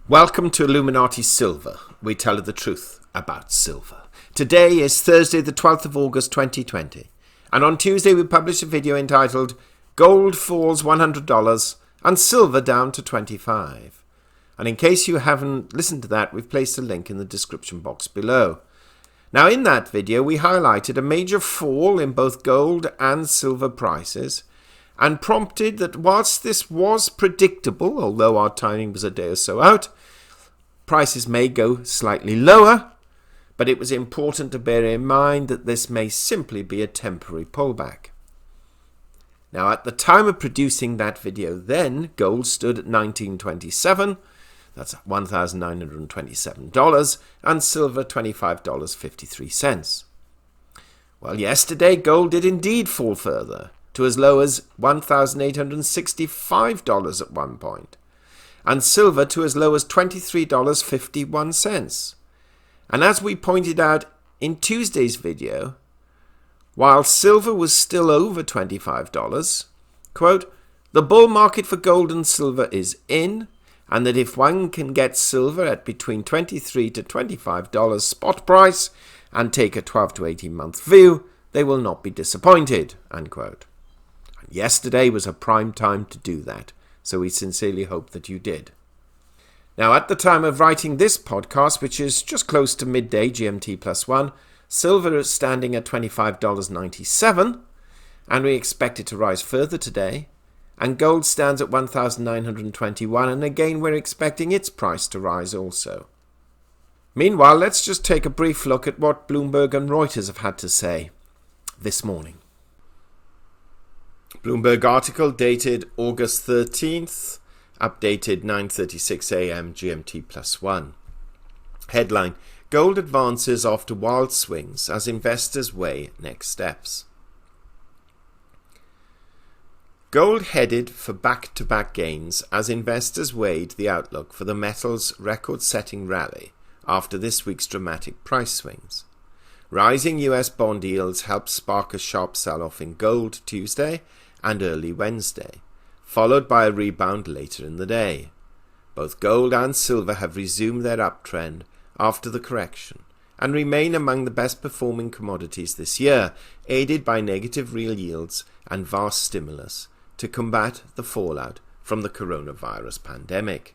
Welcome to Illuminati Silver. We tell you the truth about silver. Today is Thursday the 12th of August 2020, and on Tuesday we published a video entitled Gold Falls $100 and Silver Down to 25. And in case you haven't listened to that, we've placed a link in the description box below. Now in that video we highlighted a major fall in both gold and silver prices and prompted that whilst this was predictable, although our timing was a day or so out, prices may go slightly lower, but it was important to bear in mind that this may simply be a temporary pullback. Now at the time of producing that video then, gold stood at $19.27, that's $1,927, and silver $25.53. Well, yesterday gold did indeed fall further, to as low as $1,865 at one point, and silver to as low as $23.51. And as we pointed out in Tuesday's video, while silver was still over $25, quote, the bull market for gold and silver is in, and that if one can get silver at between $23 to $25 spot price and take a 12 to 18 month view, they will not be disappointed, unquote. Yesterday was a prime time to do that, so we sincerely hope that you did. Now, at the time of writing this podcast, which is just close to midday GMT +1, silver is standing at $25.97, and we expect it to rise further today, and gold stands at $1,921, and again we're expecting its price to rise also. Meanwhile, let's just take a brief look at what Bloomberg and Reuters have had to say this morning. Bloomberg article dated August 13th, updated 9:36 a.m. GMT +1. Headline: Gold advances after wild swings as investors weigh next steps. Gold headed for back-to-back gains as investors weighed the outlook for the metal's record-setting rally after this week's dramatic price swings. Rising US bond yields helped spark a sharp sell-off in gold Tuesday and early Wednesday, followed by a rebound later in the day. Both gold and silver have resumed their uptrend after the correction and remain among the best performing commodities this year, aided by negative real yields and vast stimulus to combat the fallout from the coronavirus pandemic.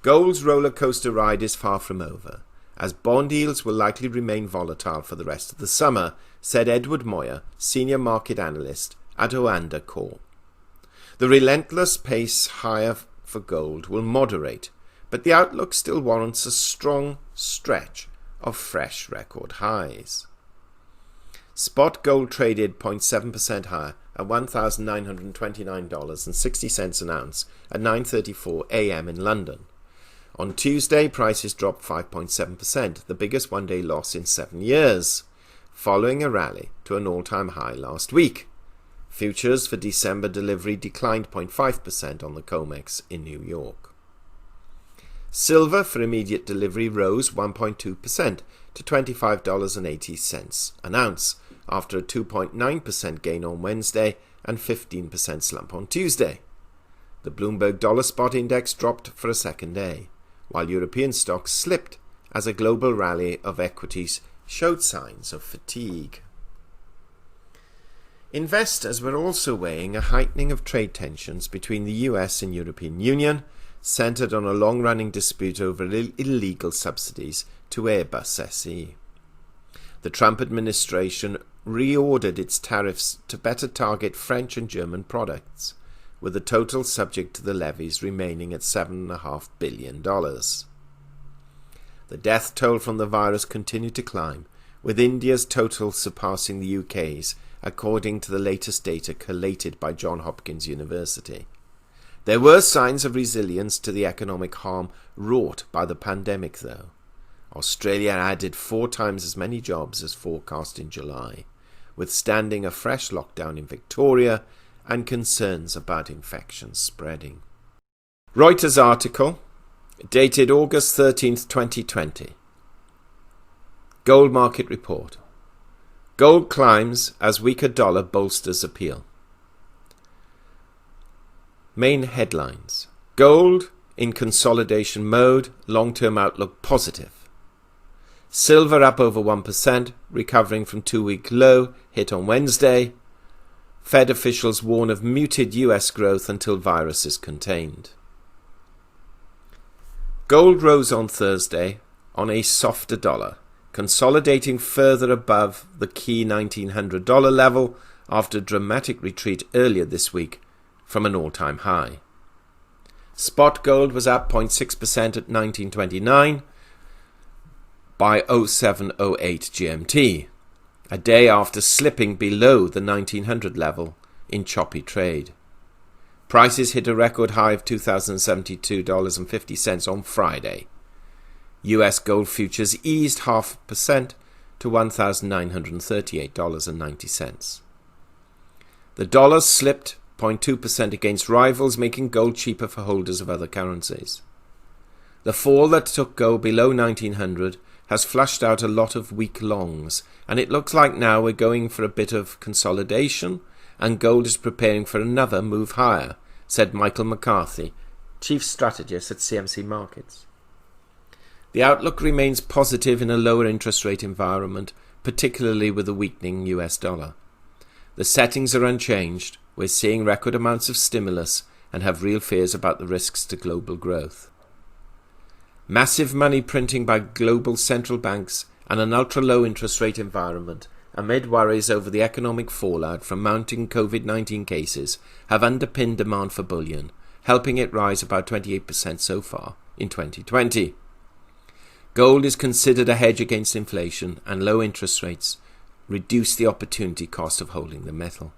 Gold's roller coaster ride is far from over, as bond yields will likely remain volatile for the rest of the summer, said Edward Moyer, senior market analyst at Oanda Core. The relentless pace higher for gold will moderate, but the outlook still warrants a strong stretch of fresh record highs. Spot gold traded 0.7% higher at $1,929.60 an ounce at 9:34 a.m. in London. On Tuesday, prices dropped 5.7%, the biggest one-day loss in 7 years, following a rally to an all-time high last week. Futures for December delivery declined 0.5% on the COMEX in New York. Silver for immediate delivery rose 1.2% to $25.80 an ounce, after a 2.9% gain on Wednesday and 15% slump on Tuesday. The Bloomberg Dollar Spot Index dropped for a second day, while European stocks slipped as a global rally of equities showed signs of fatigue. Investors were also weighing a heightening of trade tensions between the US and European Union, centered on a long-running dispute over illegal subsidies to Airbus SE. The Trump administration reordered its tariffs to better target French and German products, with the total subject to the levies remaining at $7.5 billion. The death toll from the virus continued to climb, with India's total surpassing the UK's, according to the latest data collated by Johns Hopkins University. There were signs of resilience to the economic harm wrought by the pandemic, though. Australia added 4 times as many jobs as forecast in July, withstanding a fresh lockdown in Victoria and concerns about infections spreading. Reuters article, dated August 13th, 2020. Gold market report. Gold climbs as weaker dollar bolsters appeal. Main headlines. Gold in consolidation mode, long-term outlook positive. Silver up over 1%, recovering from two-week low hit on Wednesday. Fed officials warn of muted US growth until virus is contained. Gold rose on Thursday on a softer dollar, consolidating further above the key $1,900 level after a dramatic retreat earlier this week from an all-time high. Spot gold was up 0.6% at 1929 by 0708 GMT, a day after slipping below the 1900 level in choppy trade. Prices hit a record high of $2,072.50 on Friday. US gold futures eased 0.5% to $1,938.90. The dollar slipped 0.2% against rivals, making gold cheaper for holders of other currencies. The fall that took gold below 1900 has flushed out a lot of weak longs, and it looks like now we're going for a bit of consolidation and gold is preparing for another move higher, said Michael McCarthy, chief strategist at CMC Markets. The outlook remains positive in a lower interest rate environment, particularly with a weakening US dollar. The settings are unchanged. We're seeing record amounts of stimulus and have real fears about the risks to global growth. Massive money printing by global central banks and an ultra-low interest rate environment amid worries over the economic fallout from mounting COVID-19 cases have underpinned demand for bullion, helping it rise about 28% so far in 2020. Gold is considered a hedge against inflation, and low interest rates reduce the opportunity cost of holding the metal.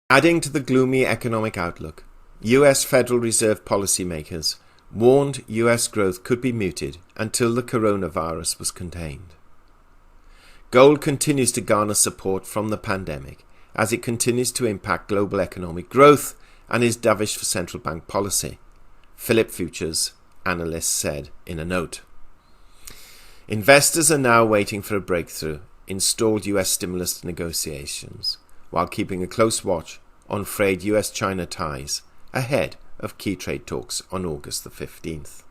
Adding to the gloomy economic outlook, US Federal Reserve policymakers warned US growth could be muted until the coronavirus was contained. Gold continues to garner support from the pandemic as it continues to impact global economic growth and is dovish for central bank policy, Philip Futures analysts said in a note. Investors are now waiting for a breakthrough in stalled US stimulus negotiations, while keeping a close watch on frayed US-China ties ahead of key trade talks on August the 15th.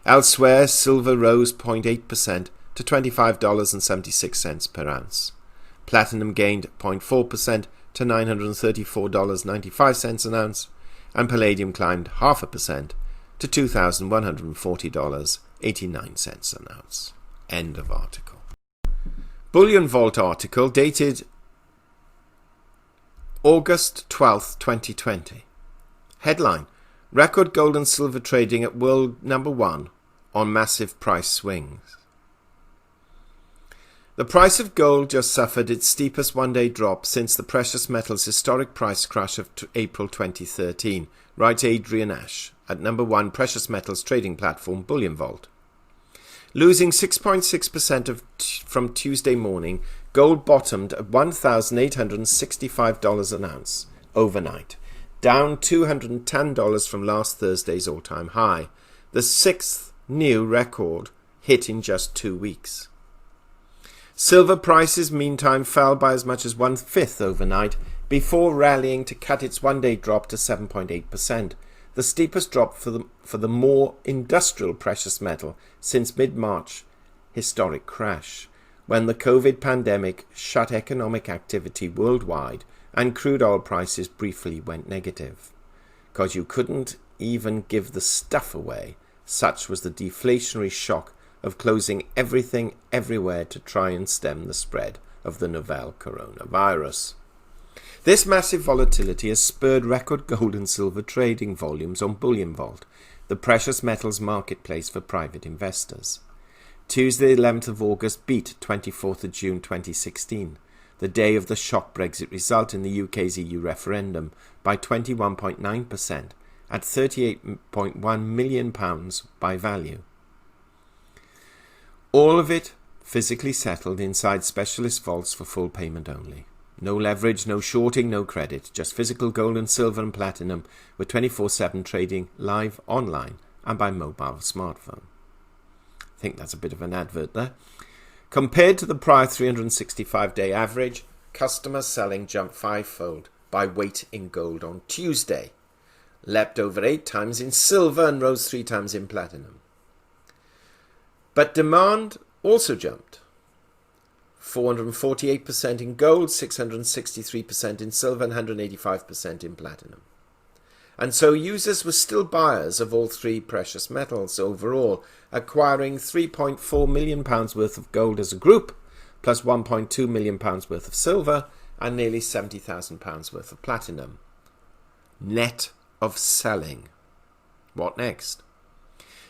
Elsewhere, silver rose 0.8% to $25.76 per ounce. Platinum gained 0.4% to $934.95 an ounce, and palladium climbed 0.5% to $2,140.89 an ounce. End of article. Bullion Vault article dated August 12, 2020. Headline: Record gold and silver trading at world number 1 on massive price swings. The price of gold just suffered its steepest one-day drop since the precious metals historic price crash of April 2013, writes Adrian Ash at number 1 precious metals trading platform Bullion Vault. Losing 6.6% from Tuesday morning, gold bottomed at $1,865 an ounce overnight, down $210 from last Thursday's all-time high, the 6th new record hit in just 2 weeks. Silver prices, meantime, fell by as much as 1/5 overnight before rallying to cut its one-day drop to 7.8%, the steepest drop for the more industrial precious metal since mid-March historic crash, when the COVID pandemic shut economic activity worldwide and crude oil prices briefly went negative. 'Cause you couldn't even give the stuff away, such was the deflationary shock of closing everything everywhere to try and stem the spread of the novel coronavirus. This massive volatility has spurred record gold and silver trading volumes on Bullion Vault, the precious metals marketplace for private investors. Tuesday, 11th of August beat 24th of June 2016, the day of the shock Brexit result in the UK's EU referendum, by 21.9% at £38.1 million by value. All of it physically settled inside specialist vaults for full payment only. No leverage, no shorting, no credit, just physical gold and silver and platinum with 24/7 trading live online and by mobile smartphone. I think that's a bit of an advert there. Compared to the prior 365-day average, customer selling jumped fivefold by weight in gold on Tuesday, leapt over 8 times in silver and rose 3 times in platinum. But demand also jumped. 448% in gold, 663% in silver, and 185% in platinum. And so users were still buyers of all 3 precious metals overall, acquiring £3.4 million worth of gold as a group, plus £1.2 million worth of silver, and nearly £70,000 worth of platinum. Net of selling. What next?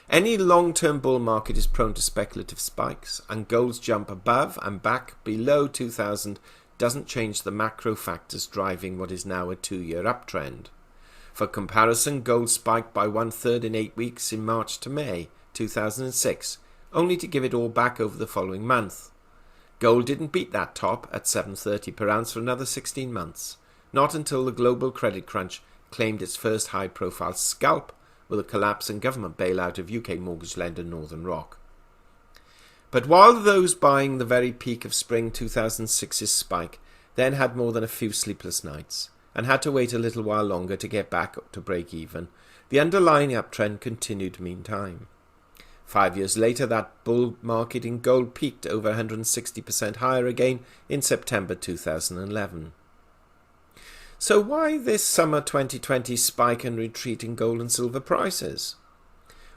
Any long-term bull market is prone to speculative spikes, and gold's jump above and back below 2000 doesn't change the macro factors driving what is now a 2-year uptrend. For comparison, gold spiked by 1/3 in 8 weeks in March to May 2006, only to give it all back over the following month. Gold didn't beat that top at $730 per ounce for another 16 months, not until the global credit crunch claimed its first high-profile scalp with a collapse and government bailout of UK mortgage lender Northern Rock. But while those buying the very peak of spring 2006's spike then had more than a few sleepless nights, and had to wait a little while longer to get back up to break even, the underlying uptrend continued meantime. 5 years later, that bull market in gold peaked over 160% higher again in September 2011. So why this summer 2020 spike and retreat in gold and silver prices?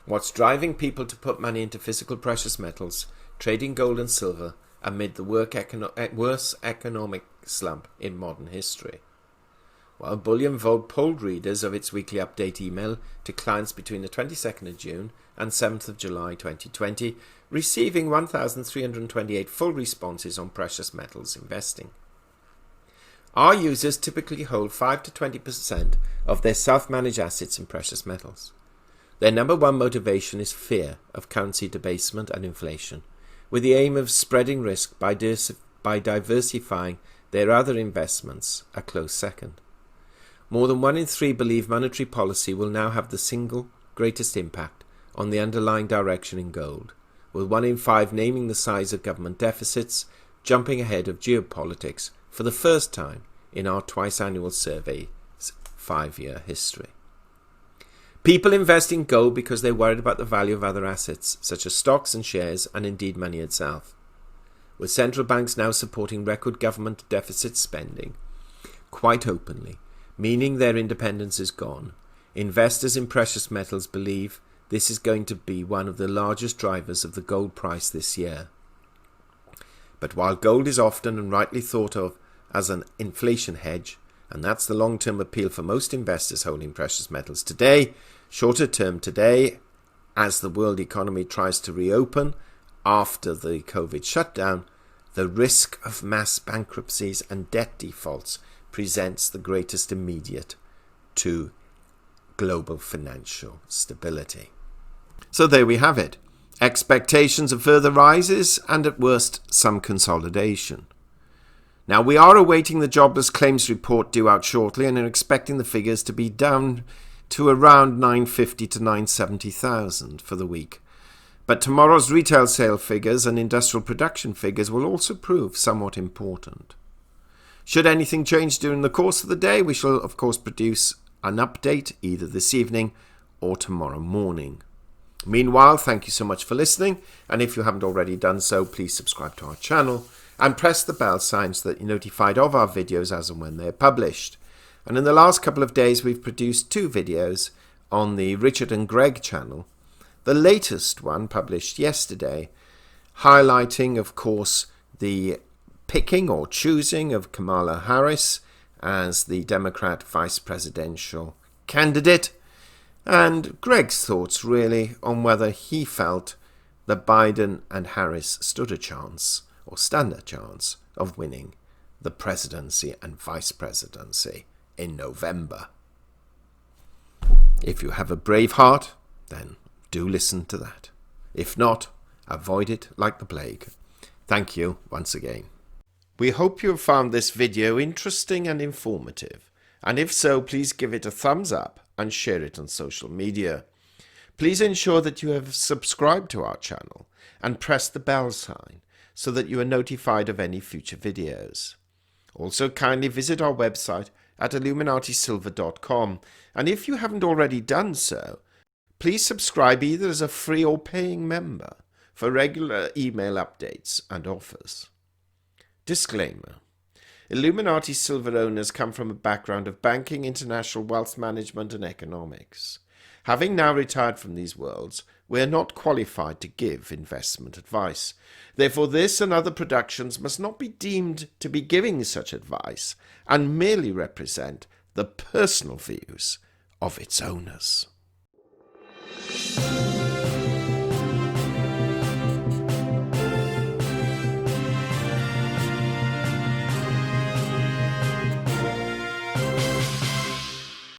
What's driving people to put money into physical precious metals, trading gold and silver, amid the worst economic slump in modern history? Well, Bullion Vault polled readers of its weekly update email to clients between the 22nd of June and 7th of July 2020, receiving 1,328 full responses on precious metals investing. Our users typically hold 5 to 20% of their self-managed assets in precious metals. Their number one motivation is fear of currency debasement and inflation, with the aim of spreading risk by diversifying their other investments a close second. More than 1 in 3 believe monetary policy will now have the single greatest impact on the underlying direction in gold, with 1 in 5 naming the size of government deficits jumping ahead of geopolitics for the first time in our twice-annual survey's 5-year history. People invest in gold because they're worried about the value of other assets, such as stocks and shares, and indeed money itself. With central banks now supporting record government deficit spending quite openly, meaning their independence is gone, investors in precious metals believe this is going to be one of the largest drivers of the gold price this year. But while gold is often and rightly thought of as an inflation hedge, and that's the long-term appeal for most investors holding precious metals today, shorter term today, as the world economy tries to reopen after the COVID shutdown, the risk of mass bankruptcies and debt defaults presents the greatest immediate to global financial stability. So there we have it. Expectations of further rises and at worst some consolidation. Now we are awaiting the jobless claims report due out shortly and are expecting the figures to be down to around 950 to 970,000 for the week. But tomorrow's retail sale figures and industrial production figures will also prove somewhat important. Should anything change during the course of the day, we shall of course produce an update either this evening or tomorrow morning. Meanwhile, thank you so much for listening, and if you haven't already done so, please subscribe to our channel and press the bell sign so that you're notified of our videos as and when they're published. And in the last couple of days, we've produced 2 videos on the Richard and Greg channel. The latest one, published yesterday, highlighting, of course, the picking or choosing of Kamala Harris as the Democrat vice presidential candidate, and Greg's thoughts really on whether he felt that Biden and Harris stood a chance or stand a chance of winning the presidency and vice presidency in November. If you have a brave heart, then do listen to that. If not, avoid it like the plague. Thank you once again. We hope you have found this video interesting and informative, and if so, please give it a thumbs up and share it on social media. Please ensure that you have subscribed to our channel and press the bell sign so that you are notified of any future videos. Also, kindly visit our website at illuminatisilver.com. And if you haven't already done so, please subscribe either as a free or paying member for regular email updates and offers. Disclaimer. Illuminati Silver owners come from a background of banking, international wealth management and economics. Having now retired from these worlds, we are not qualified to give investment advice. Therefore, this and other productions must not be deemed to be giving such advice and merely represent the personal views of its owners.